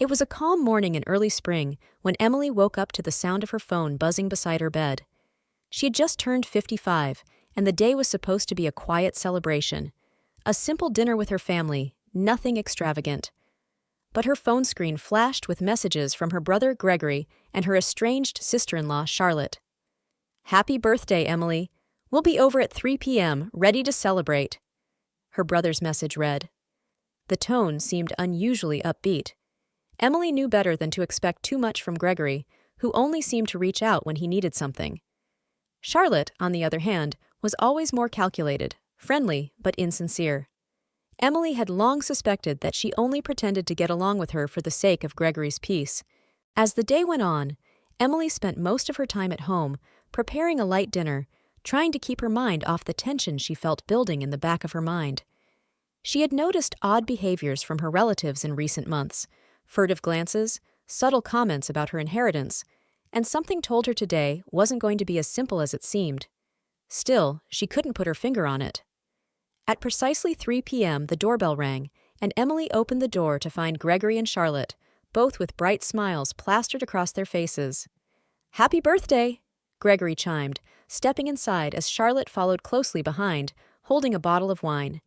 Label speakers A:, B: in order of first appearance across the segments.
A: It was a calm morning in early spring when Emily woke up to the sound of her phone buzzing beside her bed. She had just turned 55, and the day was supposed to be a quiet celebration. A simple dinner with her family, nothing extravagant. But her phone screen flashed with messages from her brother Gregory and her estranged sister-in-law Charlotte. "Happy birthday, Emily. We'll be over at 3 p.m., ready to celebrate," her brother's message read. The tone seemed unusually upbeat. Emily knew better than to expect too much from Gregory, who only seemed to reach out when he needed something. Charlotte, on the other hand, was always more calculated, friendly, but insincere. Emily had long suspected that she only pretended to get along with her for the sake of Gregory's peace. As the day went on, Emily spent most of her time at home, preparing a light dinner, trying to keep her mind off the tension she felt building in the back of her mind. She had noticed odd behaviors from her relatives in recent months, furtive glances, subtle comments about her inheritance, and something told her today wasn't going to be as simple as it seemed. Still, she couldn't put her finger on it. At precisely 3 p.m., the doorbell rang, and Emily opened the door to find Gregory and Charlotte, both with bright smiles plastered across their faces. "Happy birthday!" Gregory chimed, stepping inside as Charlotte followed closely behind, holding a bottle of wine.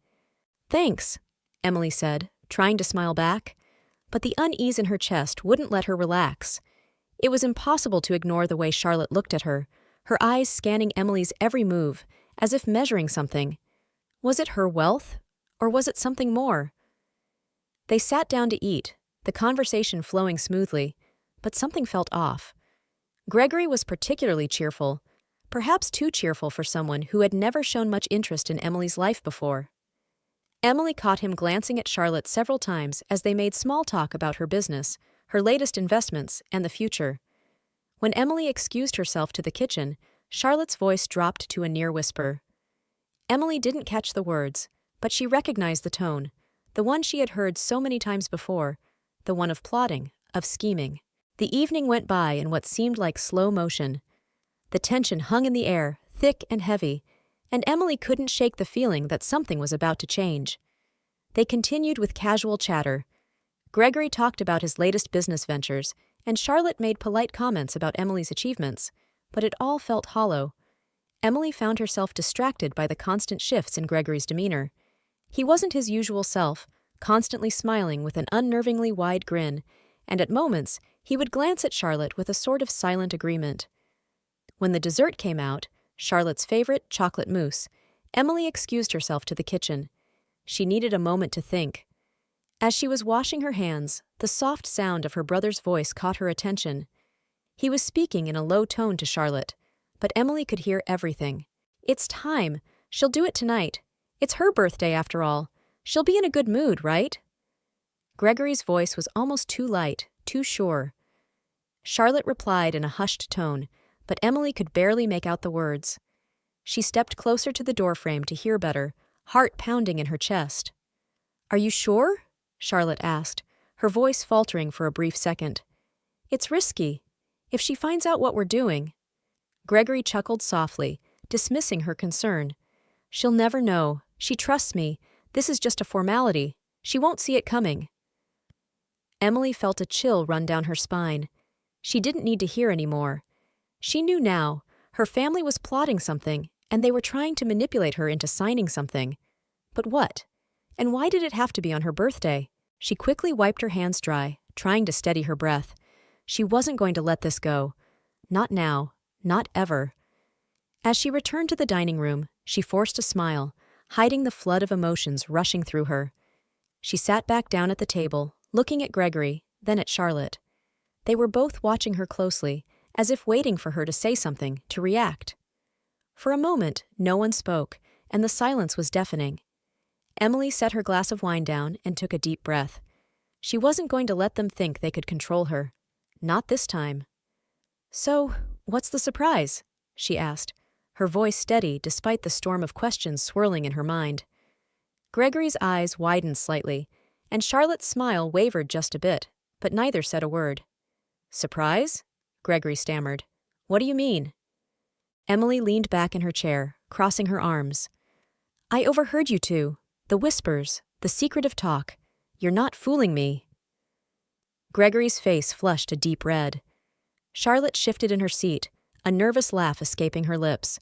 A: "Thanks," Emily said, trying to smile back. But the unease in her chest wouldn't let her relax. It was impossible to ignore the way Charlotte looked at her eyes scanning Emily's every move, as if measuring something. Was it her wealth, or was it something more? They sat down to eat, the conversation flowing smoothly, but something felt off. Gregory was particularly cheerful, perhaps too cheerful for someone who had never shown much interest in Emily's life before. Emily caught him glancing at Charlotte several times as they made small talk about her business, her latest investments, and the future. When Emily excused herself to the kitchen, Charlotte's voice dropped to a near whisper. Emily didn't catch the words, but she recognized the tone, the one she had heard so many times before, the one of plotting, of scheming. The evening went by in what seemed like slow motion. The tension hung in the air, thick and heavy, and Emily couldn't shake the feeling that something was about to change. They continued with casual chatter. Gregory talked about his latest business ventures, and Charlotte made polite comments about Emily's achievements, but it all felt hollow. Emily found herself distracted by the constant shifts in Gregory's demeanor. He wasn't his usual self, constantly smiling with an unnervingly wide grin, and at moments he would glance at Charlotte with a sort of silent agreement. When the dessert came out, Charlotte's favorite chocolate mousse, Emily excused herself to the kitchen. She needed a moment to think. As she was washing her hands, the soft sound of her brother's voice caught her attention. He was speaking in a low tone to Charlotte, but Emily could hear everything. "It's time. She'll do it tonight. It's her birthday after all. She'll be in a good mood, right?" Gregory's voice was almost too light, too sure. Charlotte replied in a hushed tone, but Emily could barely make out the words. She stepped closer to the doorframe to hear better, heart pounding in her chest. "Are you sure?" Charlotte asked, her voice faltering for a brief second. "It's risky. If she finds out what we're doing—" Gregory chuckled softly, dismissing her concern. "She'll never know. She trusts me. This is just a formality. She won't see it coming." Emily felt a chill run down her spine. She didn't need to hear any more. She knew now, her family was plotting something, and they were trying to manipulate her into signing something. But what? And why did it have to be on her birthday? She quickly wiped her hands dry, trying to steady her breath. She wasn't going to let this go. Not now. Not ever. As she returned to the dining room, she forced a smile, hiding the flood of emotions rushing through her. She sat back down at the table, looking at Gregory, then at Charlotte. They were both watching her closely, as if waiting for her to say something, to react. For a moment, no one spoke, and the silence was deafening. Emily set her glass of wine down and took a deep breath. She wasn't going to let them think they could control her. Not this time. "So, what's the surprise?" she asked, her voice steady despite the storm of questions swirling in her mind. Gregory's eyes widened slightly, and Charlotte's smile wavered just a bit, but neither said a word. "Surprise?" Gregory stammered. "What do you mean?" Emily leaned back in her chair, crossing her arms. "I overheard you two. The whispers, the secretive talk. You're not fooling me." Gregory's face flushed a deep red. Charlotte shifted in her seat, a nervous laugh escaping her lips.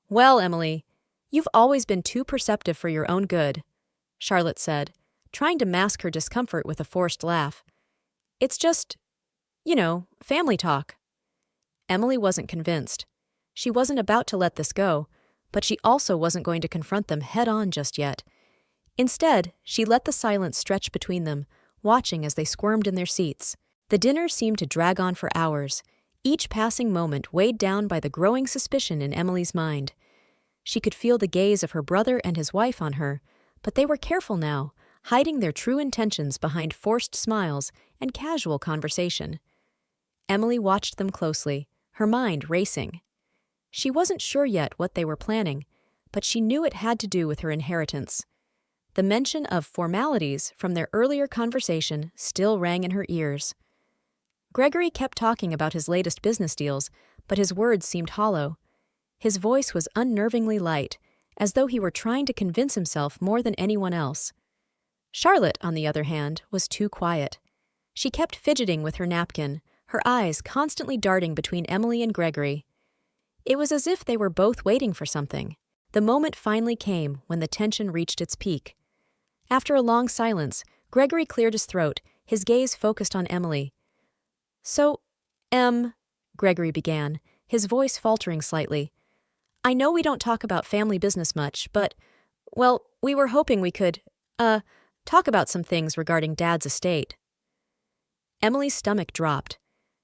A: "Well, Emily, you've always been too perceptive for your own good," Charlotte said, trying to mask her discomfort with a forced laugh. "It's just, family talk." Emily wasn't convinced. She wasn't about to let this go, but she also wasn't going to confront them head-on just yet. Instead, she let the silence stretch between them, watching as they squirmed in their seats. The dinner seemed to drag on for hours, each passing moment weighed down by the growing suspicion in Emily's mind. She could feel the gaze of her brother and his wife on her, but they were careful now, hiding their true intentions behind forced smiles and casual conversation. Emily watched them closely, her mind racing. She wasn't sure yet what they were planning, but she knew it had to do with her inheritance. The mention of formalities from their earlier conversation still rang in her ears. Gregory kept talking about his latest business deals, but his words seemed hollow. His voice was unnervingly light, as though he were trying to convince himself more than anyone else. Charlotte, on the other hand, was too quiet. She kept fidgeting with her napkin, her eyes constantly darting between Emily and Gregory. It was as if they were both waiting for something. The moment finally came when the tension reached its peak. After a long silence, Gregory cleared his throat, his gaze focused on Emily. "So, Gregory began, his voice faltering slightly. "I know we don't talk about family business much, but, well, we were hoping we could, talk about some things regarding Dad's estate." Emily's stomach dropped.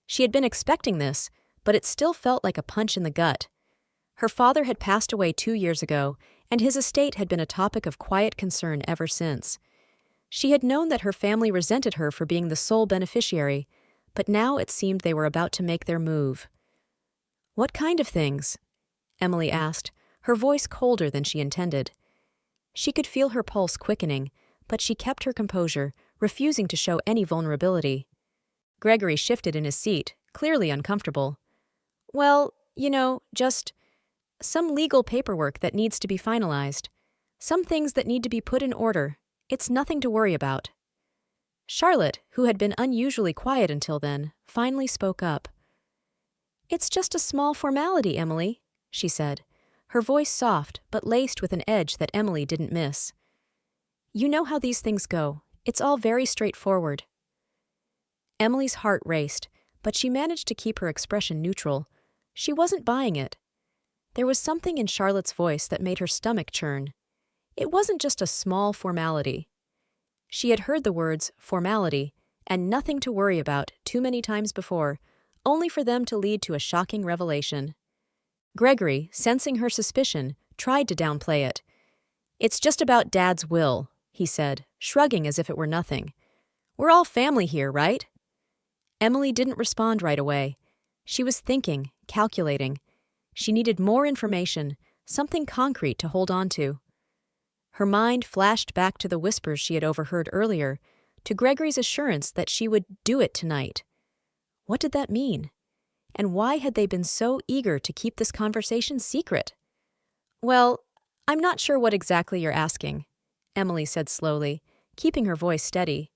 A: She had been expecting this, but it still felt like a punch in the gut. Her father had passed away 2 years ago, and his estate had been a topic of quiet concern ever since. She had known that her family resented her for being the sole beneficiary, but now it seemed they were about to make their move. "What kind of things?" Emily asked, her voice colder than she intended. She could feel her pulse quickening, but she kept her composure, refusing to show any vulnerability. Gregory shifted in his seat, clearly uncomfortable. "Well, just some legal paperwork that needs to be finalized. Some things that need to be put in order. It's nothing to worry about." Charlotte, who had been unusually quiet until then, finally spoke up. "It's just a small formality, Emily," she said, her voice soft but laced with an edge that Emily didn't miss. "You know how these things go. It's all very straightforward." Emily's heart raced, but she managed to keep her expression neutral. She wasn't buying it. There was something in Charlotte's voice that made her stomach churn. It wasn't just a small formality. She had heard the words formality and nothing to worry about too many times before, only for them to lead to a shocking revelation. Gregory, sensing her suspicion, tried to downplay it. "It's just about Dad's will," he said, shrugging as if it were nothing. "We're all family here, right?" Emily didn't respond right away. She was thinking, calculating. She needed more information, something concrete to hold on to. Her mind flashed back to the whispers she had overheard earlier, to Gregory's assurance that she would do it tonight. What did that mean? And why had they been so eager to keep this conversation secret? "Well, I'm not sure what exactly you're asking," Emily said slowly, keeping her voice steady.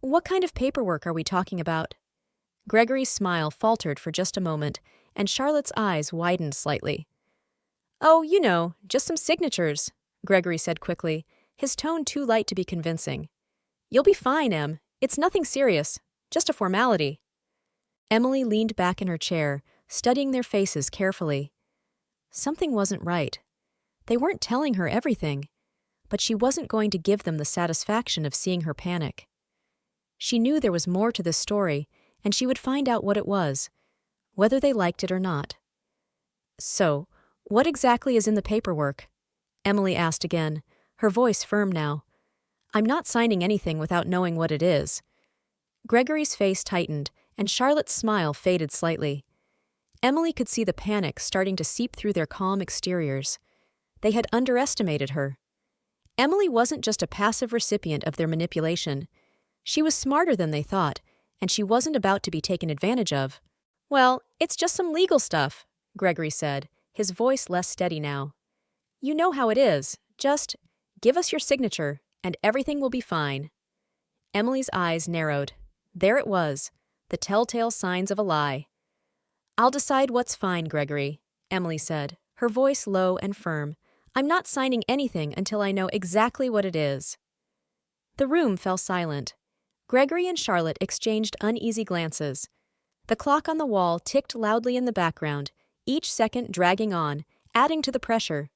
A: "What kind of paperwork are we talking about?" Gregory's smile faltered for just a moment, and Charlotte's eyes widened slightly. "Oh, just some signatures," Gregory said quickly, his tone too light to be convincing. "You'll be fine, Em. It's nothing serious. Just a formality." Emily leaned back in her chair, studying their faces carefully. Something wasn't right. They weren't telling her everything, but she wasn't going to give them the satisfaction of seeing her panic. She knew there was more to this story, and she would find out what it was, whether they liked it or not. "So, what exactly is in the paperwork?" Emily asked again, her voice firm now. "I'm not signing anything without knowing what it is." Gregory's face tightened, and Charlotte's smile faded slightly. Emily could see the panic starting to seep through their calm exteriors. They had underestimated her. Emily wasn't just a passive recipient of their manipulation. She was smarter than they thought, and she wasn't about to be taken advantage of. "Well, it's just some legal stuff," Gregory said, his voice less steady now. "You know how it is. Just give us your signature, and everything will be fine." Emily's eyes narrowed. There it was, the telltale signs of a lie. "I'll decide what's fine, Gregory," Emily said, her voice low and firm. "I'm not signing anything until I know exactly what it is." The room fell silent. Gregory and Charlotte exchanged uneasy glances. The clock on the wall ticked loudly in the background, each second dragging on, adding to the pressure.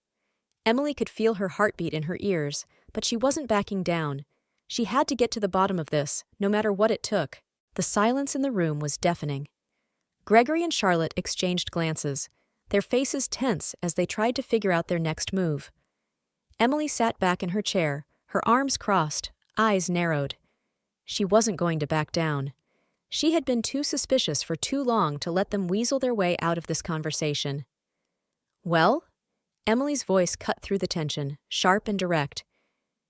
A: Emily could feel her heartbeat in her ears, but she wasn't backing down. She had to get to the bottom of this, no matter what it took. The silence in the room was deafening. Gregory and Charlotte exchanged glances, their faces tense as they tried to figure out their next move. Emily sat back in her chair, her arms crossed, eyes narrowed. She wasn't going to back down. She had been too suspicious for too long to let them weasel their way out of this conversation. "Well?" Emily's voice cut through the tension, sharp and direct.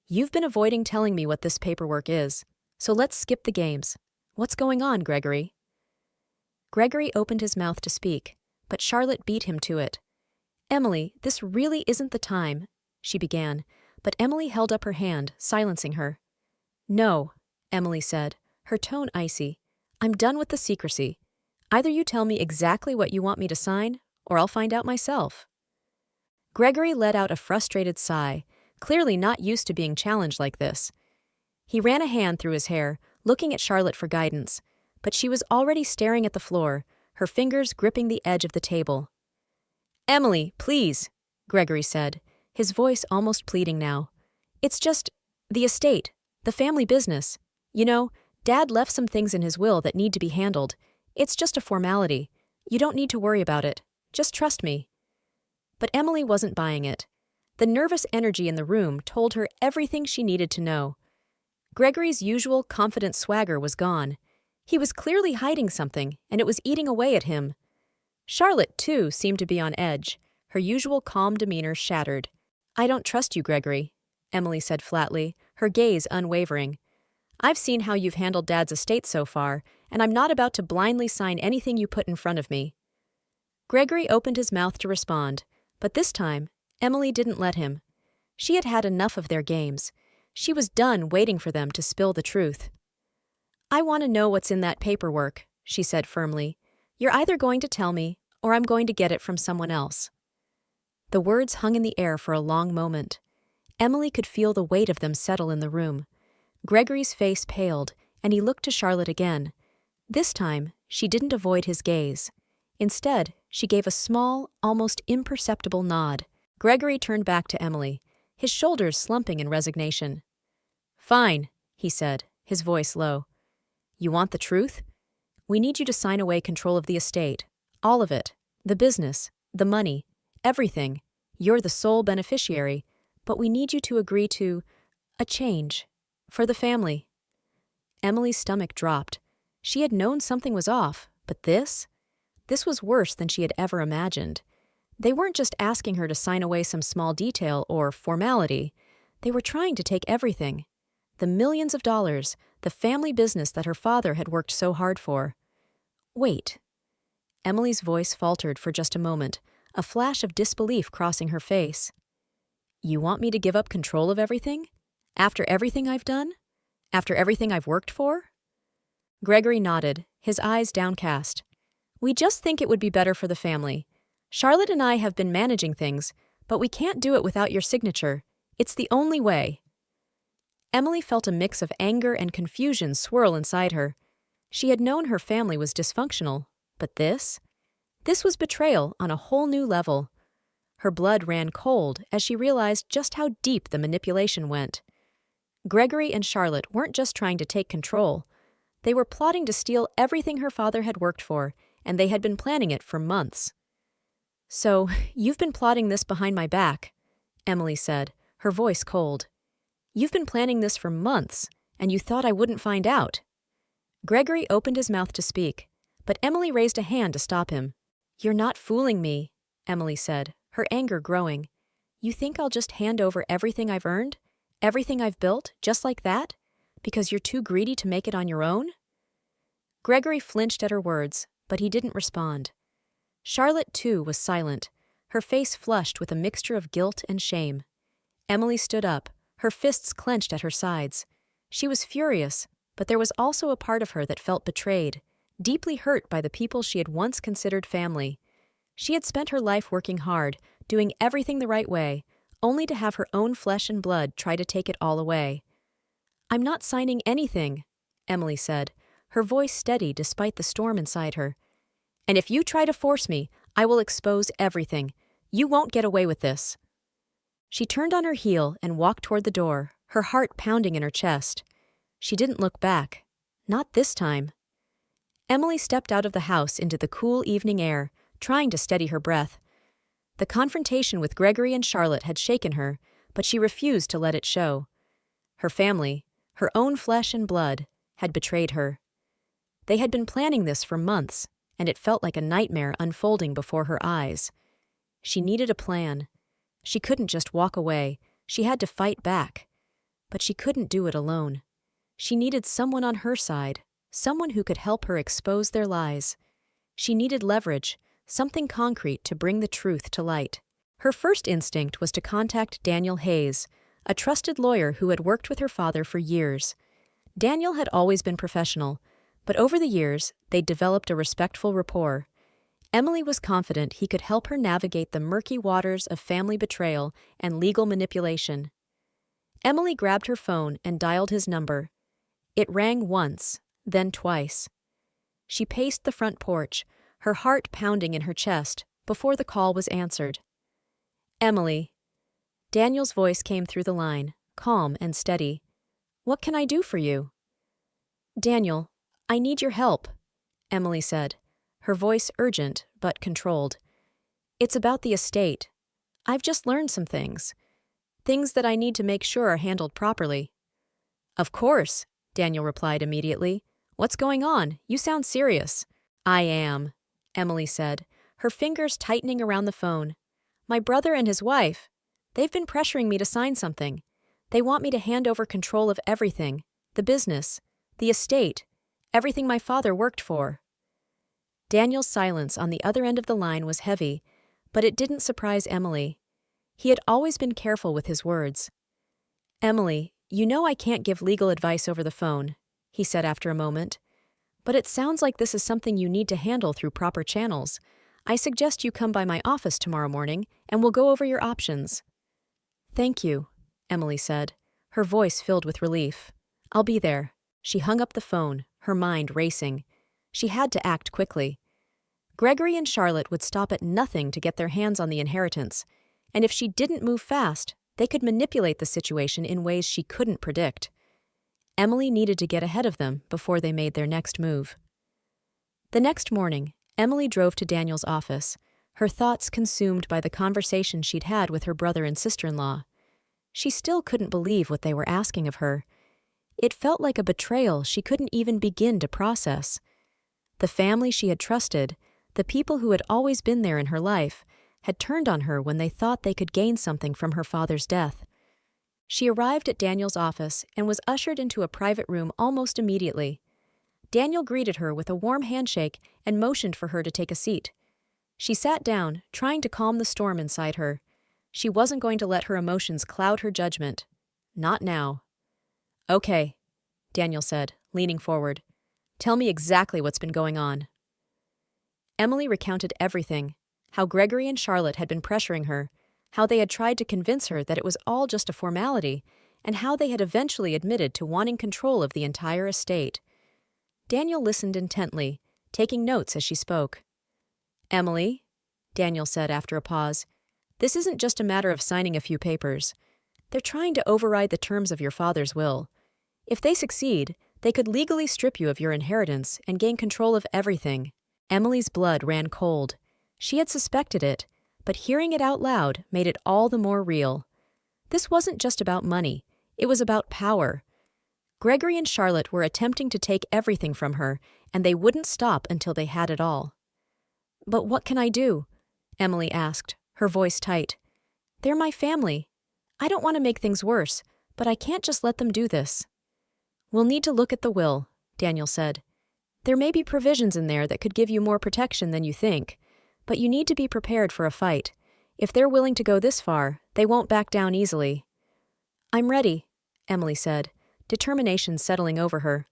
A: "You've been avoiding telling me what this paperwork is, so let's skip the games. What's going on, Gregory?" Gregory opened his mouth to speak, but Charlotte beat him to it. "Emily, this really isn't the time," she began, but Emily held up her hand, silencing her. "No," Emily said, her tone icy. "I'm done with the secrecy. Either you tell me exactly what you want me to sign, or I'll find out myself." Gregory let out a frustrated sigh, clearly not used to being challenged like this. He ran a hand through his hair, looking at Charlotte for guidance, but she was already staring at the floor, her fingers gripping the edge of the table. "Emily, please," Gregory said, his voice almost pleading now. "It's just the estate, the family business. You know, Dad left some things in his will that need to be handled. It's just a formality. You don't need to worry about it. Just trust me." But Emily wasn't buying it. The nervous energy in the room told her everything she needed to know. Gregory's usual confident swagger was gone. He was clearly hiding something, and it was eating away at him. Charlotte, too, seemed to be on edge, her usual calm demeanor shattered. "I don't trust you, Gregory," Emily said flatly, her gaze unwavering. "I've seen how you've handled Dad's estate so far, and I'm not about to blindly sign anything you put in front of me." Gregory opened his mouth to respond, but this time, Emily didn't let him. She had had enough of their games. She was done waiting for them to spill the truth. "I want to know what's in that paperwork," she said firmly. "You're either going to tell me, or I'm going to get it from someone else." The words hung in the air for a long moment. Emily could feel the weight of them settle in the room. Gregory's face paled, and he looked to Charlotte again. This time, she didn't avoid his gaze. Instead, she gave a small, almost imperceptible nod. Gregory turned back to Emily, his shoulders slumping in resignation. "Fine," he said, his voice low. "You want the truth? We need you to sign away control of the estate. All of it. The business, the money, everything. You're the sole beneficiary, but we need you to agree to a change. For the family." Emily's stomach dropped. She had known something was off, but this? This was worse than she had ever imagined. They weren't just asking her to sign away some small detail or formality. They were trying to take everything. The millions of dollars, the family business that her father had worked so hard for. "Wait." Emily's voice faltered for just a moment, a flash of disbelief crossing her face. "You want me to give up control of everything? After everything I've done? After everything I've worked for?" Gregory nodded, his eyes downcast. "We just think it would be better for the family. Charlotte and I have been managing things, but we can't do it without your signature. It's the only way." Emily felt a mix of anger and confusion swirl inside her. She had known her family was dysfunctional, but this? This was betrayal on a whole new level. Her blood ran cold as she realized just how deep the manipulation went. Gregory and Charlotte weren't just trying to take control. They were plotting to steal everything her father had worked for, and they had been planning it for months. "So, you've been plotting this behind my back," Emily said, her voice cold. "You've been planning this for months, and you thought I wouldn't find out." Gregory opened his mouth to speak, but Emily raised a hand to stop him. "You're not fooling me," Emily said, her anger growing. "You think I'll just hand over everything I've earned? Everything I've built, just like that? Because you're too greedy to make it on your own?" Gregory flinched at her words, but he didn't respond. Charlotte, too, was silent, her face flushed with a mixture of guilt and shame. Emily stood up, her fists clenched at her sides. She was furious, But there was also a part of her that felt betrayed, deeply hurt by the people she had once considered family. She had spent her life working hard, doing everything the right way, only to have her own flesh and blood try to take it all away. "I'm not signing anything," Emily said, her voice steady despite the storm inside her. "And if you try to force me, I will expose everything. You won't get away with this." She turned on her heel and walked toward the door, her heart pounding in her chest. She didn't look back. Not this time. Emily stepped out of the house into the cool evening air, trying to steady her breath. The confrontation with Gregory and Charlotte had shaken her, but she refused to let it show. Her family, her own flesh and blood, had betrayed her. They had been planning this for months, and it felt like a nightmare unfolding before her eyes. She needed a plan. She couldn't just walk away. She had to fight back. But she couldn't do it alone. She needed someone on her side, someone who could help her expose their lies. She needed leverage, something concrete to bring the truth to light. Her first instinct was to contact Daniel Hayes, a trusted lawyer who had worked with her father for years. Daniel had always been professional, but over the years, they'd developed a respectful rapport. Emily was confident he could help her navigate the murky waters of family betrayal and legal manipulation. Emily grabbed her phone and dialed his number. It rang once, then twice. She paced the front porch, her heart pounding in her chest, before the call was answered. "Emily." Daniel's voice came through the line, calm and steady. "What can I do for you?" "Daniel, I need your help," Emily said, her voice urgent but controlled. "It's about the estate. I've just learned some things. Things that I need to make sure are handled properly." "Of course," Daniel replied immediately. "What's going on? You sound serious." "I am," Emily said, her fingers tightening around the phone. "My brother and his wife, they've been pressuring me to sign something. They want me to hand over control of everything, the business, the estate, everything my father worked for." Daniel's silence on the other end of the line was heavy, but it didn't surprise Emily. He had always been careful with his words. "Emily, you know I can't give legal advice over the phone," he said after a moment. "But it sounds like this is something you need to handle through proper channels. I suggest you come by my office tomorrow morning, and we'll go over your options." "Thank you," Emily said, her voice filled with relief. "I'll be there." She hung up the phone, her mind racing. She had to act quickly. Gregory and Charlotte would stop at nothing to get their hands on the inheritance, and if she didn't move fast, they could manipulate the situation in ways she couldn't predict. Emily needed to get ahead of them before they made their next move. The next morning, Emily drove to Daniel's office, her thoughts consumed by the conversation she'd had with her brother and sister-in-law. She still couldn't believe what they were asking of her. It felt like a betrayal she couldn't even begin to process. The family she had trusted, the people who had always been there in her life, had turned on her when they thought they could gain something from her father's death. She arrived at Daniel's office and was ushered into a private room almost immediately. Daniel greeted her with a warm handshake and motioned for her to take a seat. She sat down, trying to calm the storm inside her. She wasn't going to let her emotions cloud her judgment. Not now. "Okay," Daniel said, leaning forward. "Tell me exactly what's been going on." Emily recounted everything, how Gregory and Charlotte had been pressuring her, how they had tried to convince her that it was all just a formality, and how they had eventually admitted to wanting control of the entire estate. Daniel listened intently, taking notes as she spoke. "Emily," Daniel said after a pause, "this isn't just a matter of signing a few papers. They're trying to override the terms of your father's will. If they succeed, they could legally strip you of your inheritance and gain control of everything." Emily's blood ran cold. She had suspected it, but hearing it out loud made it all the more real. This wasn't just about money, it was about power. Gregory and Charlotte were attempting to take everything from her, and they wouldn't stop until they had it all. "But what can I do?" Emily asked, her voice tight. "They're my family. I don't want to make things worse, but I can't just let them do this." "We'll need to look at the will," Daniel said. "There may be provisions in there that could give you more protection than you think, but you need to be prepared for a fight. If they're willing to go this far, they won't back down easily." "I'm ready," Emily said, determination settling over her.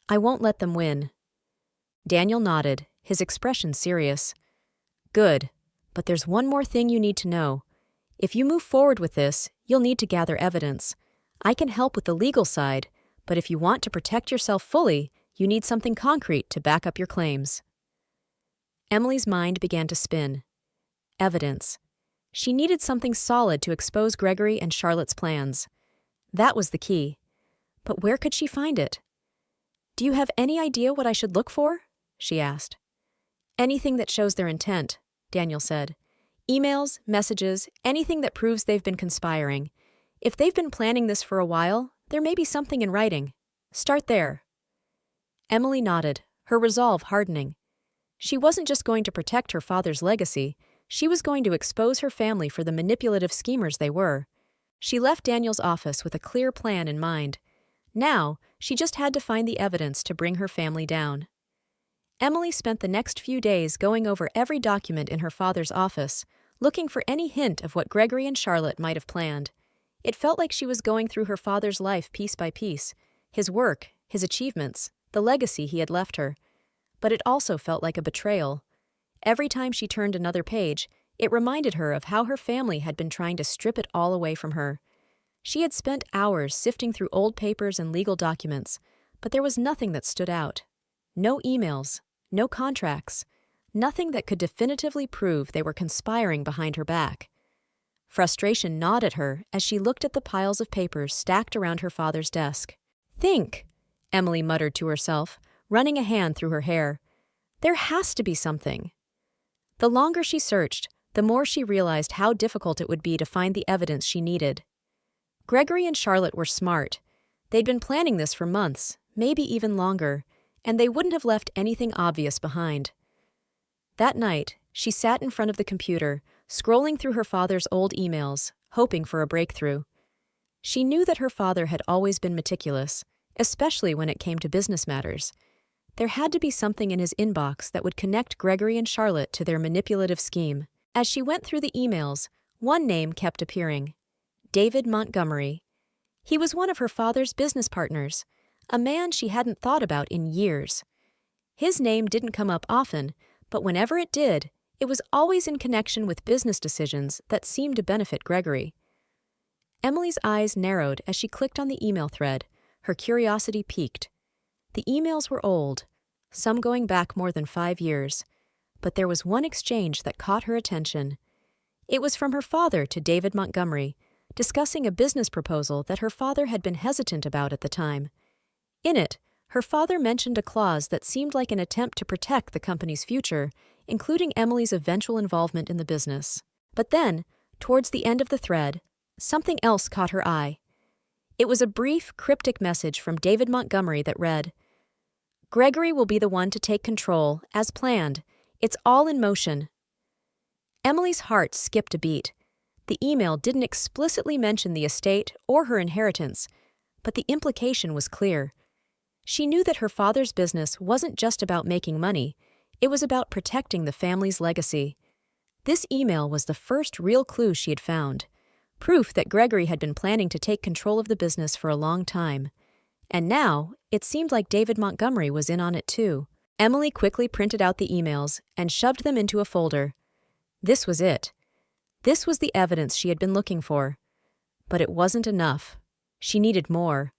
A: I won't let them win. Daniel nodded, his expression serious. Good, but there's one more thing you need to know. If you move forward with this, you'll need to gather evidence. I can help with the legal side, but if you want to protect yourself fully, you need something concrete to back up your claims. Emily's mind began to spin. Evidence. She needed something solid to expose Gregory and Charlotte's plans. That was the key. But where could she find it? Do you have any idea what I should look for? She asked. Anything that shows their intent, Daniel said. Emails, messages, anything that proves they've been conspiring. If they've been planning this for a while, there may be something in writing. Start there. Emily nodded, her resolve hardening. She wasn't just going to protect her father's legacy, she was going to expose her family for the manipulative schemers they were. She left Daniel's office with a clear plan in mind. Now, she just had to find the evidence to bring her family down. Emily spent the next few days going over every document in her father's office, looking for any hint of what Gregory and Charlotte might have planned. It felt like she was going through her father's life piece by piece, his work, his achievements, the legacy he had left her. But it also felt like a betrayal. Every time she turned another page, it reminded her of how her family had been trying to strip it all away from her. She had spent hours sifting through old papers and legal documents, but there was nothing that stood out. No emails, no contracts, nothing that could definitively prove they were conspiring behind her back. Frustration gnawed at her as she looked at the piles of papers stacked around her father's desk. Think, Emily muttered to herself, running a hand through her hair. There has to be something. The longer she searched, the more she realized how difficult it would be to find the evidence she needed. Gregory and Charlotte were smart. They'd been planning this for months, maybe even longer, and they wouldn't have left anything obvious behind. That night, she sat in front of the computer, scrolling through her father's old emails, hoping for a breakthrough. She knew that her father had always been meticulous, especially when it came to business matters. There had to be something in his inbox that would connect Gregory and Charlotte to their manipulative scheme. As she went through the emails, one name kept appearing. David Montgomery. He was one of her father's business partners, a man she hadn't thought about in years. His name didn't come up often, but whenever it did, it was always in connection with business decisions that seemed to benefit Gregory. Emily's eyes narrowed as she clicked on the email thread, her curiosity piqued. The emails were old, some going back more than 5 years, but there was one exchange that caught her attention. It was from her father to David Montgomery, discussing a business proposal that her father had been hesitant about at the time. In it, her father mentioned a clause that seemed like an attempt to protect the company's future, including Emily's eventual involvement in the business. But then, towards the end of the thread, something else caught her eye. It was a brief, cryptic message from David Montgomery that read, "Gregory will be the one to take control, as planned. It's all in motion." Emily's heart skipped a beat. The email didn't explicitly mention the estate or her inheritance, but the implication was clear. She knew that her father's business wasn't just about making money, it was about protecting the family's legacy. This email was the first real clue she had found, proof that Gregory had been planning to take control of the business for a long time. And now, it seemed like David Montgomery was in on it too. Emily quickly printed out the emails and shoved them into a folder. This was it. This was the evidence she had been looking for. But it wasn't enough. She needed more.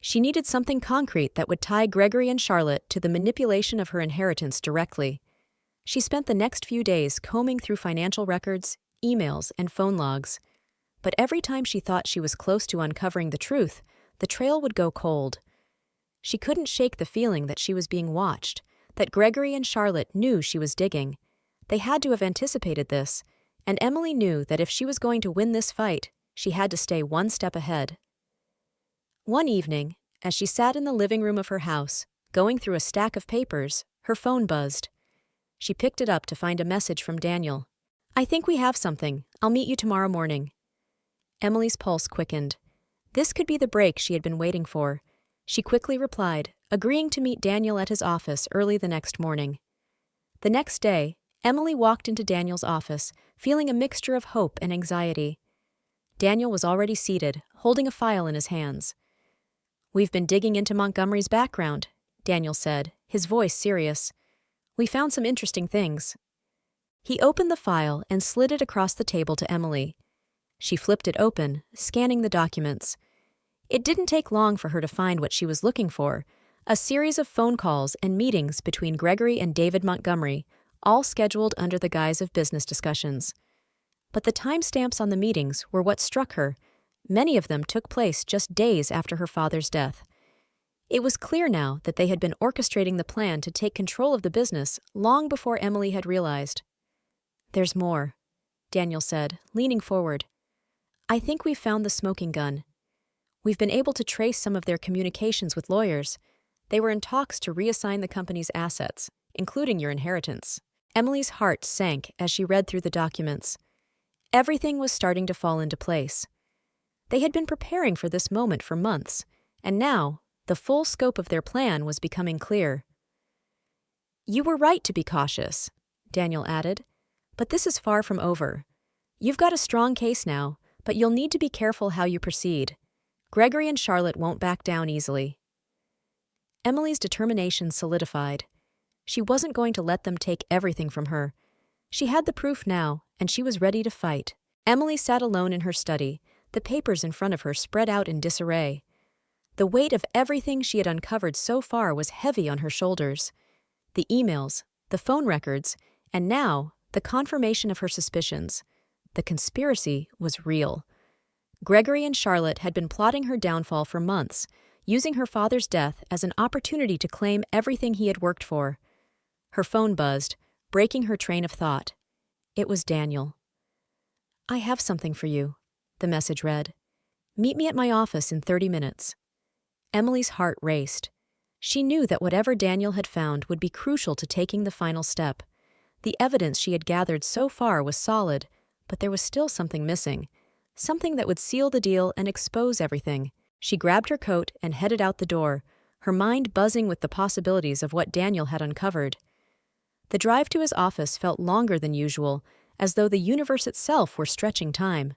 A: She needed something concrete that would tie Gregory and Charlotte to the manipulation of her inheritance directly. She spent the next few days combing through financial records, emails, and phone logs. But every time she thought she was close to uncovering the truth, the trail would go cold. She couldn't shake the feeling that she was being watched, that Gregory and Charlotte knew she was digging. They had to have anticipated this, and Emily knew that if she was going to win this fight, she had to stay one step ahead. One evening, as she sat in the living room of her house, going through a stack of papers, her phone buzzed. She picked it up to find a message from Daniel. "I think we have something. I'll meet you tomorrow morning." Emily's pulse quickened. This could be the break she had been waiting for. She quickly replied, agreeing to meet Daniel at his office early the next morning. The next day, Emily walked into Daniel's office, feeling a mixture of hope and anxiety. Daniel was already seated, holding a file in his hands. "We've been digging into Montgomery's background," Daniel said, his voice serious. "We found some interesting things." He opened the file and slid it across the table to Emily. She flipped it open, scanning the documents. It didn't take long for her to find what she was looking for: a series of phone calls and meetings between Gregory and David Montgomery, all scheduled under the guise of business discussions. But the timestamps on the meetings were what struck her. Many of them took place just days after her father's death. It was clear now that they had been orchestrating the plan to take control of the business long before Emily had realized. "There's more," Daniel said, leaning forward. "I think we've found the smoking gun. We've been able to trace some of their communications with lawyers. They were in talks to reassign the company's assets, including your inheritance." Emily's heart sank as she read through the documents. Everything was starting to fall into place. They had been preparing for this moment for months, and now the full scope of their plan was becoming clear. "You were right to be cautious," Daniel added, "but this is far from over. You've got a strong case now, but you'll need to be careful how you proceed. Gregory and Charlotte won't back down easily." Emily's determination solidified. She wasn't going to let them take everything from her. She had the proof now, and she was ready to fight. Emily sat alone in her study, the papers in front of her spread out in disarray. The weight of everything she had uncovered so far was heavy on her shoulders. The emails, the phone records, and now the confirmation of her suspicions. The conspiracy was real. Gregory and Charlotte had been plotting her downfall for months, using her father's death as an opportunity to claim everything he had worked for. Her phone buzzed, breaking her train of thought. It was Daniel. "I have something for you," the message read. "Meet me at my office in 30 minutes. Emily's heart raced. She knew that whatever Daniel had found would be crucial to taking the final step. The evidence she had gathered so far was solid, but there was still something missing. Something that would seal the deal and expose everything. She grabbed her coat and headed out the door, her mind buzzing with the possibilities of what Daniel had uncovered. The drive to his office felt longer than usual, as though the universe itself were stretching time.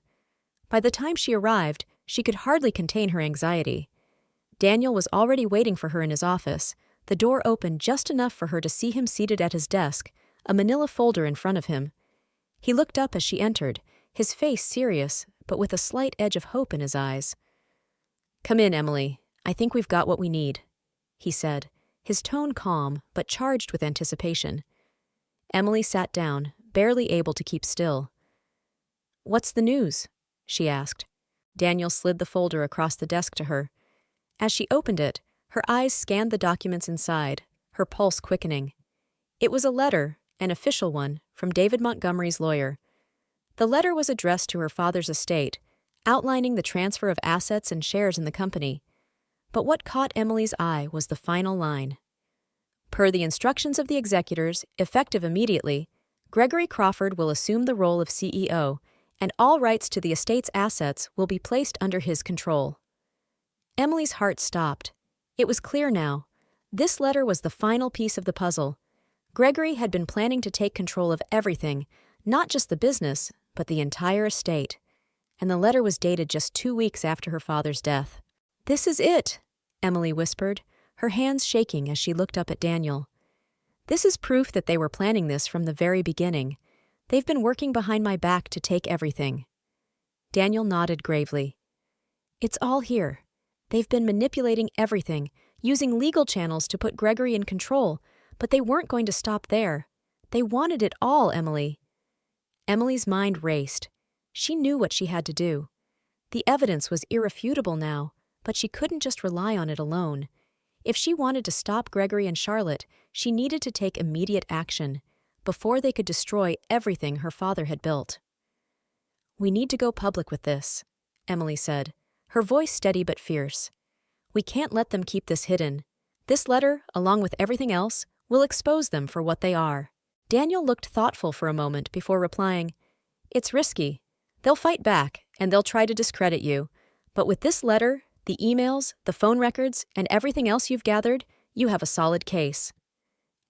A: By the time she arrived, she could hardly contain her anxiety. Daniel was already waiting for her in his office, the door open just enough for her to see him seated at his desk, a manila folder in front of him. He looked up as she entered, his face serious, but with a slight edge of hope in his eyes. "Come in, Emily. I think we've got what we need," he said, his tone calm but charged with anticipation. Emily sat down, barely able to keep still. "What's the news?" she asked. Daniel slid the folder across the desk to her. As she opened it, her eyes scanned the documents inside, her pulse quickening. It was a letter, an official one, from David Montgomery's lawyer. The letter was addressed to her father's estate, outlining the transfer of assets and shares in the company. But what caught Emily's eye was the final line. "Per the instructions of the executors, effective immediately, Gregory Crawford will assume the role of CEO, and all rights to the estate's assets will be placed under his control." Emily's heart stopped. It was clear now. This letter was the final piece of the puzzle. Gregory had been planning to take control of everything, not just the business, but the entire estate. And the letter was dated just 2 weeks after her father's death. "This is it," Emily whispered, her hands shaking as she looked up at Daniel. "This is proof that they were planning this from the very beginning. They've been working behind my back to take everything." Daniel nodded gravely. "It's all here. They've been manipulating everything, using legal channels to put Gregory in control, but they weren't going to stop there. They wanted it all, Emily." Emily's mind raced. She knew what she had to do. The evidence was irrefutable now, but she couldn't just rely on it alone. If she wanted to stop Gregory and Charlotte, she needed to take immediate action, before they could destroy everything her father had built. "We need to go public with this," Emily said, her voice steady but fierce. "We can't let them keep this hidden. This letter, along with everything else, will expose them for what they are." Daniel looked thoughtful for a moment before replying, "It's risky. They'll fight back, and they'll try to discredit you. But with this letter, the emails, the phone records, and everything else you've gathered, you have a solid case."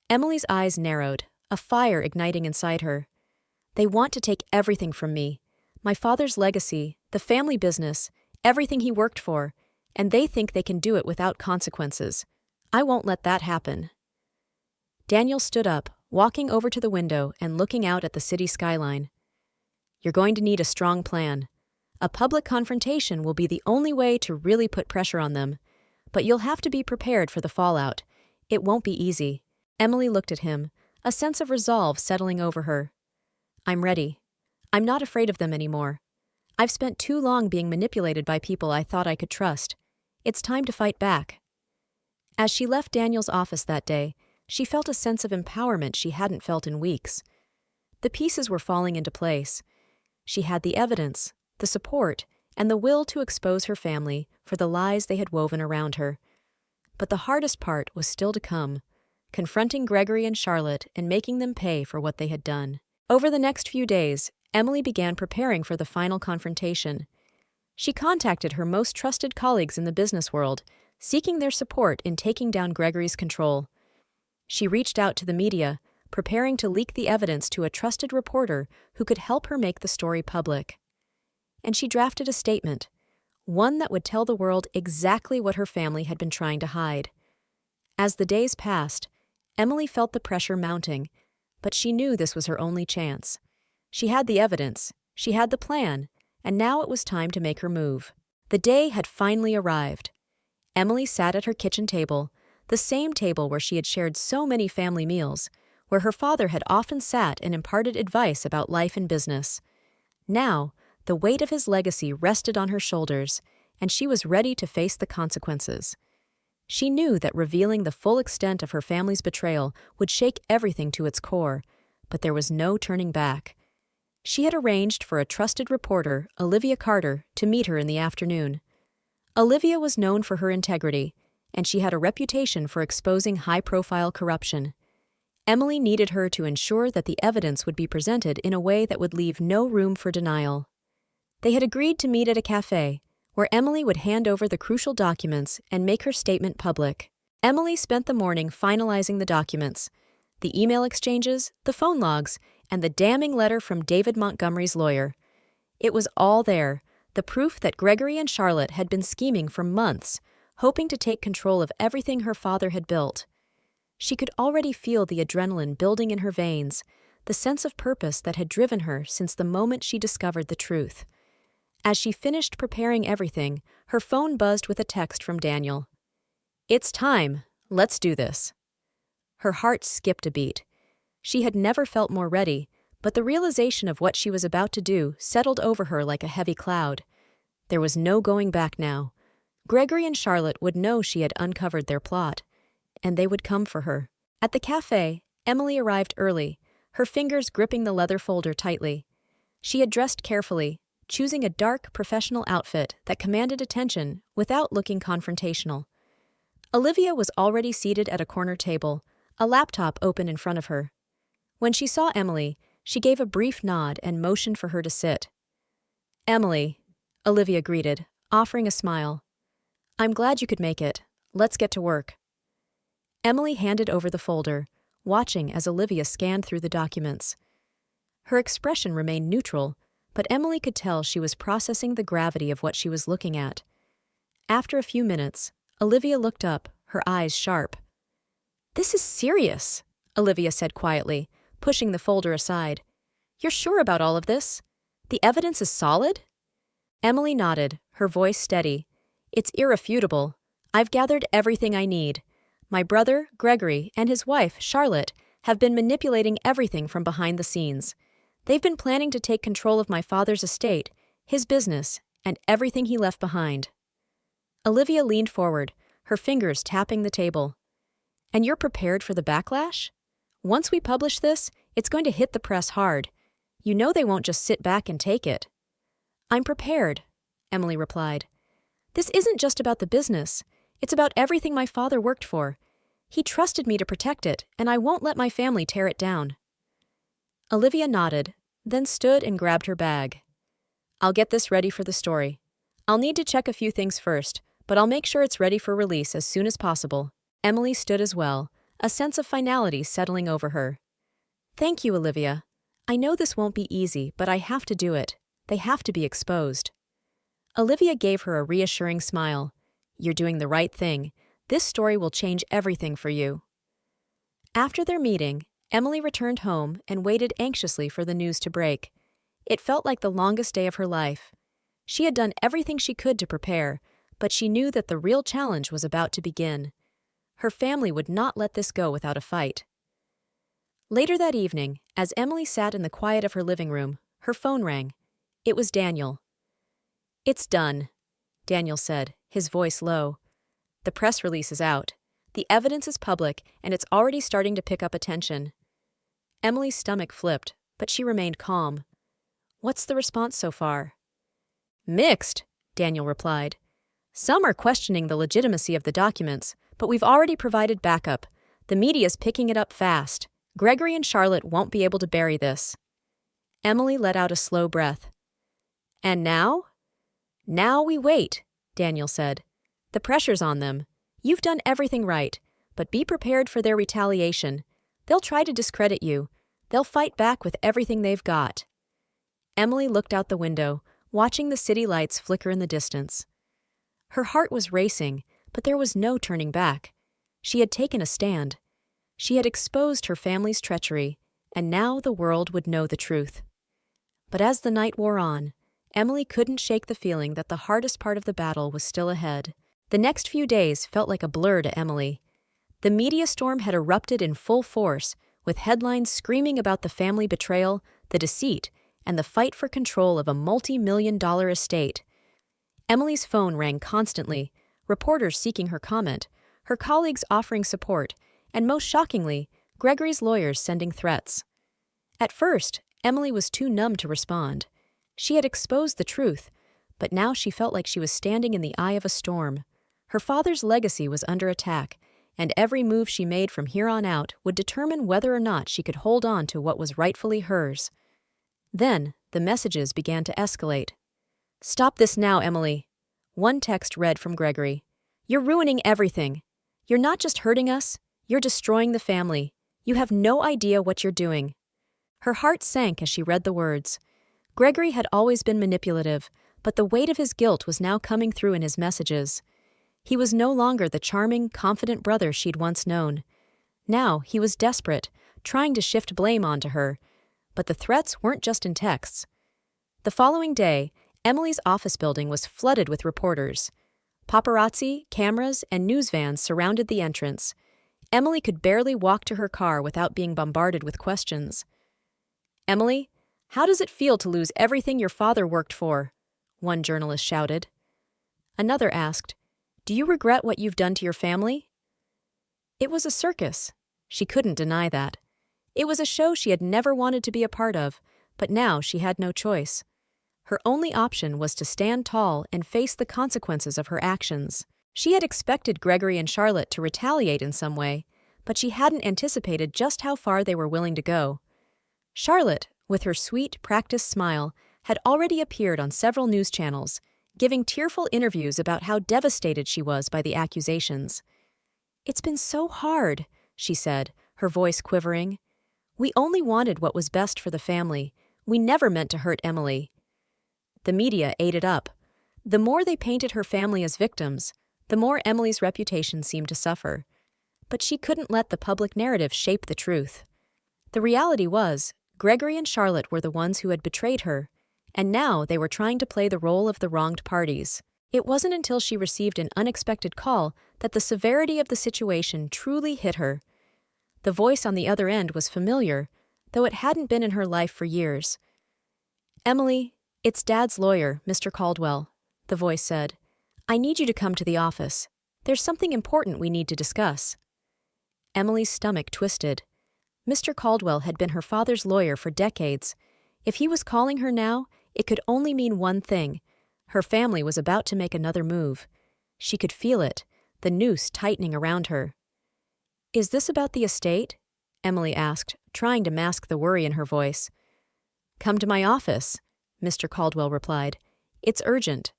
A: Emily's eyes narrowed, a fire igniting inside her. "They want to take everything from me. My father's legacy, the family business, everything he worked for, and they think they can do it without consequences. I won't let that happen. Daniel stood up, walking over to the window and looking out at the city skyline. You're going to need a strong plan. A public confrontation will be the only way to really put pressure on them, but you'll have to be prepared for the fallout. It won't be easy. Emily looked at him, a sense of resolve settling over her. I'm ready. I'm not afraid of them anymore. I've spent too long being manipulated by people I thought I could trust. It's time to fight back. As she left Daniel's office that day, she felt a sense of empowerment she hadn't felt in weeks. The pieces were falling into place. She had the evidence, the support, and the will to expose her family for the lies they had woven around her. But the hardest part was still to come, confronting Gregory and Charlotte and making them pay for what they had done. Over the next few days, Emily began preparing for the final confrontation. She contacted her most trusted colleagues in the business world, seeking their support in taking down Gregory's control. She reached out to the media, preparing to leak the evidence to a trusted reporter who could help her make the story public. And she drafted a statement, one that would tell the world exactly what her family had been trying to hide. As the days passed, Emily felt the pressure mounting, but she knew this was her only chance. She had the evidence, she had the plan, and now it was time to make her move. The day had finally arrived. Emily sat at her kitchen table, the same table where she had shared so many family meals, where her father had often sat and imparted advice about life and business. Now, the weight of his legacy rested on her shoulders, and she was ready to face the consequences. She knew that revealing the full extent of her family's betrayal would shake everything to its core, but there was no turning back. She had arranged for a trusted reporter, Olivia Carter, to meet her in the afternoon. Olivia was known for her integrity, and she had a reputation for exposing high-profile corruption. Emily needed her to ensure that the evidence would be presented in a way that would leave no room for denial. They had agreed to meet at a cafe, where Emily would hand over the crucial documents and make her statement public. Emily spent the morning finalizing the documents, the email exchanges, the phone logs, and the damning letter from David Montgomery's lawyer. It was all there, the proof that Gregory and Charlotte had been scheming for months, hoping to take control of everything her father had built. She could already feel the adrenaline building in her veins, the sense of purpose that had driven her since the moment she discovered the truth. As she finished preparing everything, her phone buzzed with a text from Daniel. "It's time. Let's do this." Her heart skipped a beat. She had never felt more ready, but the realization of what she was about to do settled over her like a heavy cloud. There was no going back now. Gregory and Charlotte would know she had uncovered their plot, and they would come for her. At the cafe, Emily arrived early, her fingers gripping the leather folder tightly. She had dressed carefully, choosing a dark, professional outfit that commanded attention without looking confrontational. Olivia was already seated at a corner table, a laptop open in front of her. When she saw Emily, she gave a brief nod and motioned for her to sit. "Emily," Olivia greeted, offering a smile. "I'm glad you could make it. Let's get to work." Emily handed over the folder, watching as Olivia scanned through the documents. Her expression remained neutral, but Emily could tell she was processing the gravity of what she was looking at. After a few minutes, Olivia looked up, her eyes sharp. "This is serious," Olivia said quietly, pushing the folder aside. "You're sure about all of this? The evidence is solid?" Emily nodded, her voice steady. "It's irrefutable. I've gathered everything I need. My brother, Gregory, and his wife, Charlotte, have been manipulating everything from behind the scenes. They've been planning to take control of my father's estate, his business, and everything he left behind." Olivia leaned forward, her fingers tapping the table. "And you're prepared for the backlash? Once we publish this, it's going to hit the press hard. You know they won't just sit back and take it." "I'm prepared," Emily replied. "This isn't just about the business. It's about everything my father worked for. He trusted me to protect it, and I won't let my family tear it down." Olivia nodded, then stood and grabbed her bag. "I'll get this ready for the story. I'll need to check a few things first, but I'll make sure it's ready for release as soon as possible." Emily stood as well, a sense of finality settling over her. "Thank you, Olivia. I know this won't be easy, but I have to do it. They have to be exposed." Olivia gave her a reassuring smile. "You're doing the right thing. This story will change everything for you." After their meeting, Emily returned home and waited anxiously for the news to break. It felt like the longest day of her life. She had done everything she could to prepare, but she knew that the real challenge was about to begin. Her family would not let this go without a fight. Later that evening, as Emily sat in the quiet of her living room, her phone rang. It was Daniel. "It's done," Daniel said, his voice low. "The press release is out. The evidence is public, and it's already starting to pick up attention." Emily's stomach flipped, but she remained calm. "What's the response so far?" "Mixed," Daniel replied. "Some are questioning the legitimacy of the documents, but we've already provided backup. The media's picking it up fast. Gregory and Charlotte won't be able to bury this." Emily let out a slow breath. "And now?" "Now we wait," Daniel said. "The pressure's on them. You've done everything right, but be prepared for their retaliation. They'll try to discredit you. They'll fight back with everything they've got." Emily looked out the window, watching the city lights flicker in the distance. Her heart was racing, but there was no turning back. She had taken a stand. She had exposed her family's treachery, and now the world would know the truth. But as the night wore on, Emily couldn't shake the feeling that the hardest part of the battle was still ahead. The next few days felt like a blur to Emily. The media storm had erupted in full force, with headlines screaming about the family betrayal, the deceit, and the fight for control of a multi-million-dollar estate. Emily's phone rang constantly, reporters seeking her comment, her colleagues offering support, and most shockingly, Gregory's lawyers sending threats. At first, Emily was too numb to respond. She had exposed the truth, but now she felt like she was standing in the eye of a storm. Her father's legacy was under attack, and every move she made from here on out would determine whether or not she could hold on to what was rightfully hers. Then, the messages began to escalate. "Stop this now, Emily." One text read from Gregory. "You're ruining everything. You're not just hurting us, you're destroying the family. You have no idea what you're doing." Her heart sank as she read the words. Gregory had always been manipulative, but the weight of his guilt was now coming through in his messages. He was no longer the charming, confident brother she'd once known. Now he was desperate, trying to shift blame onto her. But the threats weren't just in texts. The following day, Emily's office building was flooded with reporters. Paparazzi, cameras, and news vans surrounded the entrance. Emily could barely walk to her car without being bombarded with questions. "Emily, how does it feel to lose everything your father worked for?" one journalist shouted. Another asked, "Do you regret what you've done to your family?" It was a circus. She couldn't deny that. It was a show she had never wanted to be a part of, but now she had no choice. Her only option was to stand tall and face the consequences of her actions. She had expected Gregory and Charlotte to retaliate in some way, but she hadn't anticipated just how far they were willing to go. Charlotte, with her sweet, practiced smile, had already appeared on several news channels, giving tearful interviews about how devastated she was by the accusations. "It's been so hard," she said, her voice quivering. "We only wanted what was best for the family. We never meant to hurt Emily." The media ate it up. The more they painted her family as victims, the more Emily's reputation seemed to suffer. But she couldn't let the public narrative shape the truth. The reality was, Gregory and Charlotte were the ones who had betrayed her, and now they were trying to play the role of the wronged parties. It wasn't until she received an unexpected call that the severity of the situation truly hit her. The voice on the other end was familiar, though it hadn't been in her life for years. "Emily, it's Dad's lawyer, Mr. Caldwell," the voice said. "I need you to come to the office. There's something important we need to discuss." Emily's stomach twisted. Mr. Caldwell had been her father's lawyer for decades. If he was calling her now, it could only mean one thing. Her family was about to make another move. She could feel it, the noose tightening around her. "Is this about the estate?" Emily asked, trying to mask the worry in her voice. "Come to my office," Mr. Caldwell replied. "It's urgent."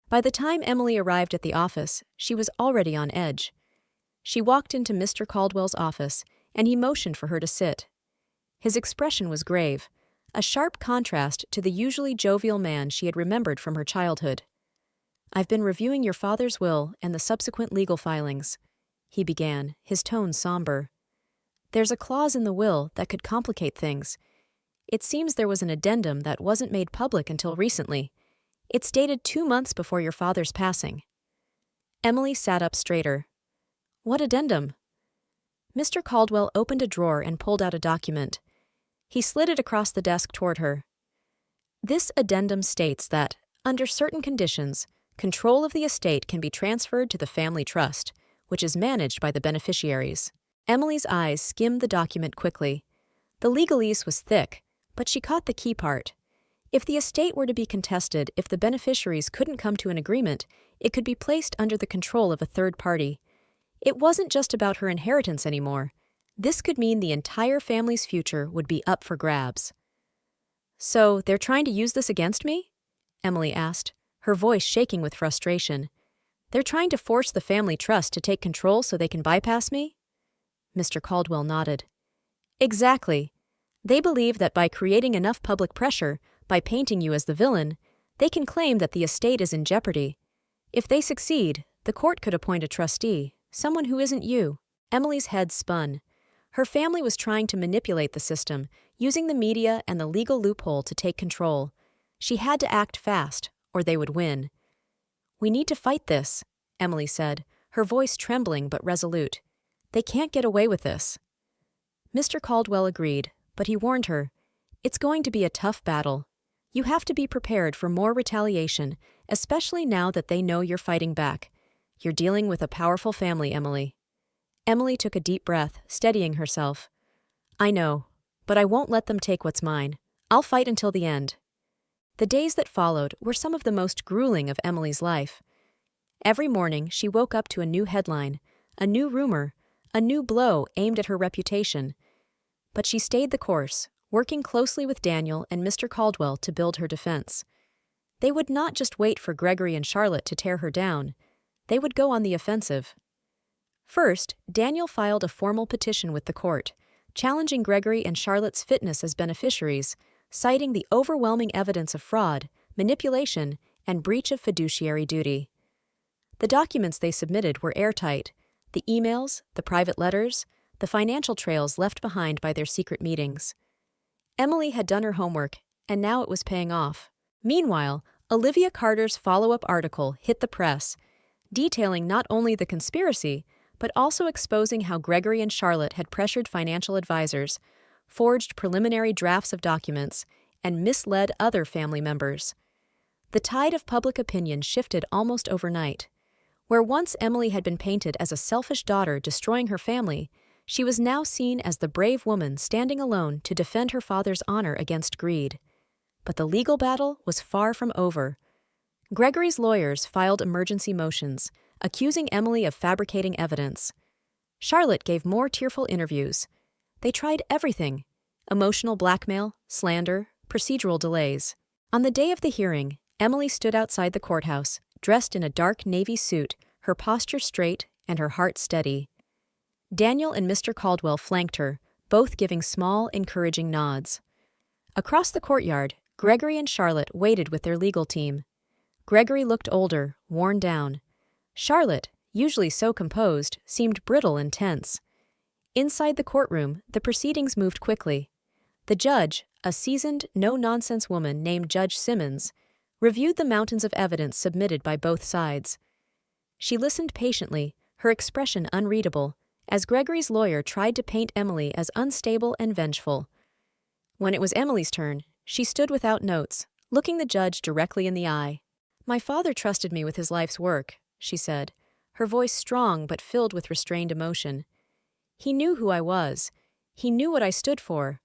A: By the time Emily arrived at the office, she was already on edge. She walked into Mr. Caldwell's office, and he motioned for her to sit. His expression was grave, a sharp contrast to the usually jovial man she had remembered from her childhood. "I've been reviewing your father's will and the subsequent legal filings," he began, his tone somber. "There's a clause in the will that could complicate things. It seems there was an addendum that wasn't made public until recently. It's dated 2 months before your father's passing." Emily sat up straighter. "What addendum?" Mr. Caldwell opened a drawer and pulled out a document. He slid it across the desk toward her. "This addendum states that, under certain conditions, control of the estate can be transferred to the family trust, which is managed by the beneficiaries." Emily's eyes skimmed the document quickly. The legalese was thick, but she caught the key part. If the estate were to be contested, if the beneficiaries couldn't come to an agreement, it could be placed under the control of a third party. It wasn't just about her inheritance anymore. This could mean the entire family's future would be up for grabs. "So, they're trying to use this against me?" Emily asked, her voice shaking with frustration. "They're trying to force the family trust to take control so they can bypass me?" Mr. Caldwell nodded. "Exactly. They believe that by creating enough public pressure, by painting you as the villain, they can claim that the estate is in jeopardy. If they succeed, the court could appoint a trustee, someone who isn't you." Emily's head spun. Her family was trying to manipulate the system, using the media and the legal loophole to take control. She had to act fast, or they would win. "We need to fight this," Emily said, her voice trembling but resolute. "They can't get away with this." Mr. Caldwell agreed, but he warned her, "It's going to be a tough battle. You have to be prepared for more retaliation, especially now that they know you're fighting back. You're dealing with a powerful family, Emily." Emily took a deep breath, steadying herself. "I know, but I won't let them take what's mine. I'll fight until the end." The days that followed were some of the most grueling of Emily's life. Every morning she woke up to a new headline, a new rumor, a new blow aimed at her reputation. But she stayed the course, working closely with Daniel and Mr. Caldwell to build her defense. They would not just wait for Gregory and Charlotte to tear her down. They would go on the offensive. First, Daniel filed a formal petition with the court, challenging Gregory and Charlotte's fitness as beneficiaries, citing the overwhelming evidence of fraud, manipulation, and breach of fiduciary duty. The documents they submitted were airtight: the emails, the private letters, the financial trails left behind by their secret meetings. Emily had done her homework, and now it was paying off. Meanwhile, Olivia Carter's follow-up article hit the press, detailing not only the conspiracy, but also exposing how Gregory and Charlotte had pressured financial advisors, forged preliminary drafts of documents, and misled other family members. The tide of public opinion shifted almost overnight. Where once Emily had been painted as a selfish daughter destroying her family, she was now seen as the brave woman standing alone to defend her father's honor against greed. But the legal battle was far from over. Gregory's lawyers filed emergency motions, accusing Emily of fabricating evidence. Charlotte gave more tearful interviews. They tried everything: emotional blackmail, slander, procedural delays. On the day of the hearing, Emily stood outside the courthouse, dressed in a dark navy suit, her posture straight and her heart steady. Daniel and Mr. Caldwell flanked her, both giving small, encouraging nods. Across the courtyard, Gregory and Charlotte waited with their legal team. Gregory looked older, worn down. Charlotte, usually so composed, seemed brittle and tense. Inside the courtroom, the proceedings moved quickly. The judge, a seasoned, no-nonsense woman named Judge Simmons, reviewed the mountains of evidence submitted by both sides. She listened patiently, her expression unreadable, as Gregory's lawyer tried to paint Emily as unstable and vengeful. When it was Emily's turn, she stood without notes, looking the judge directly in the eye. "My father trusted me with his life's work," she said, her voice strong but filled with restrained emotion. "He knew who I was. He knew what I stood for.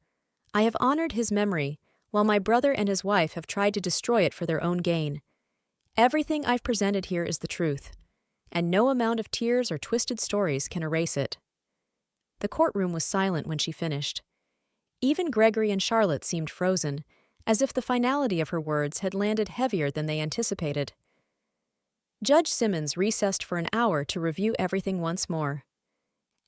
A: I have honored his memory, while my brother and his wife have tried to destroy it for their own gain. Everything I've presented here is the truth, and no amount of tears or twisted stories can erase it." The courtroom was silent when she finished. Even Gregory and Charlotte seemed frozen, as if the finality of her words had landed heavier than they anticipated. Judge Simmons recessed for an hour to review everything once more.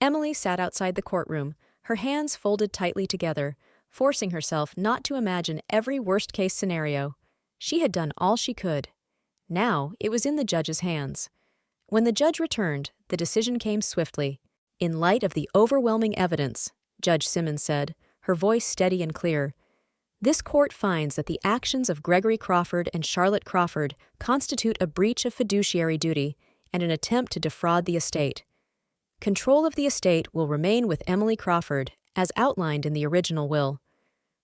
A: Emily sat outside the courtroom, her hands folded tightly together, forcing herself not to imagine every worst-case scenario. She had done all she could. Now it was in the judge's hands. When the judge returned, the decision came swiftly. In light of the overwhelming evidence, Judge Simmons said, her voice steady and clear, this court finds that the actions of Gregory Crawford and Charlotte Crawford constitute a breach of fiduciary duty and an attempt to defraud the estate. Control of the estate will remain with Emily Crawford, as outlined in the original will.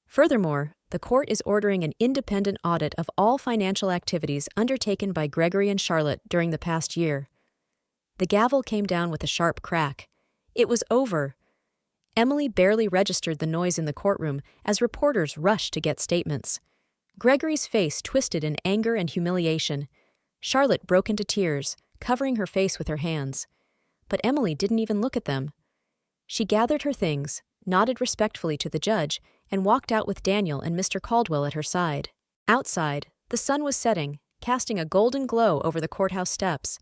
A: Furthermore, the court is ordering an independent audit of all financial activities undertaken by Gregory and Charlotte during the past year. The gavel came down with a sharp crack. It was over. Emily barely registered the noise in the courtroom as reporters rushed to get statements. Gregory's face twisted in anger and humiliation. Charlotte broke into tears, covering her face with her hands. But Emily didn't even look at them. She gathered her things, nodded respectfully to the judge, and walked out with Daniel and Mr. Caldwell at her side. Outside, the sun was setting, casting a golden glow over the courthouse steps.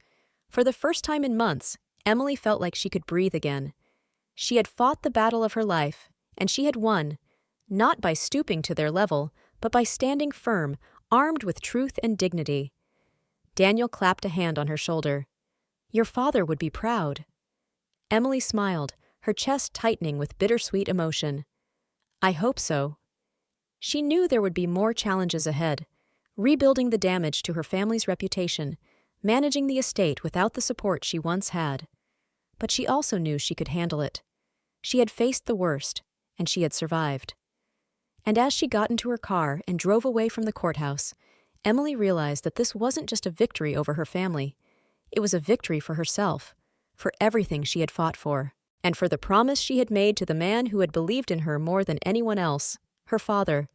A: For the first time in months, Emily felt like she could breathe again. She had fought the battle of her life, and she had won, not by stooping to their level, but by standing firm, armed with truth and dignity. Daniel clapped a hand on her shoulder. Your father would be proud. Emily smiled, her chest tightening with bittersweet emotion. I hope so. She knew there would be more challenges ahead, rebuilding the damage to her family's reputation, managing the estate without the support she once had. But she also knew she could handle it. She had faced the worst, and she had survived. And as she got into her car and drove away from the courthouse, Emily realized that this wasn't just a victory over her family. It was a victory for herself, for everything she had fought for, and for the promise she had made to the man who had believed in her more than anyone else, her father.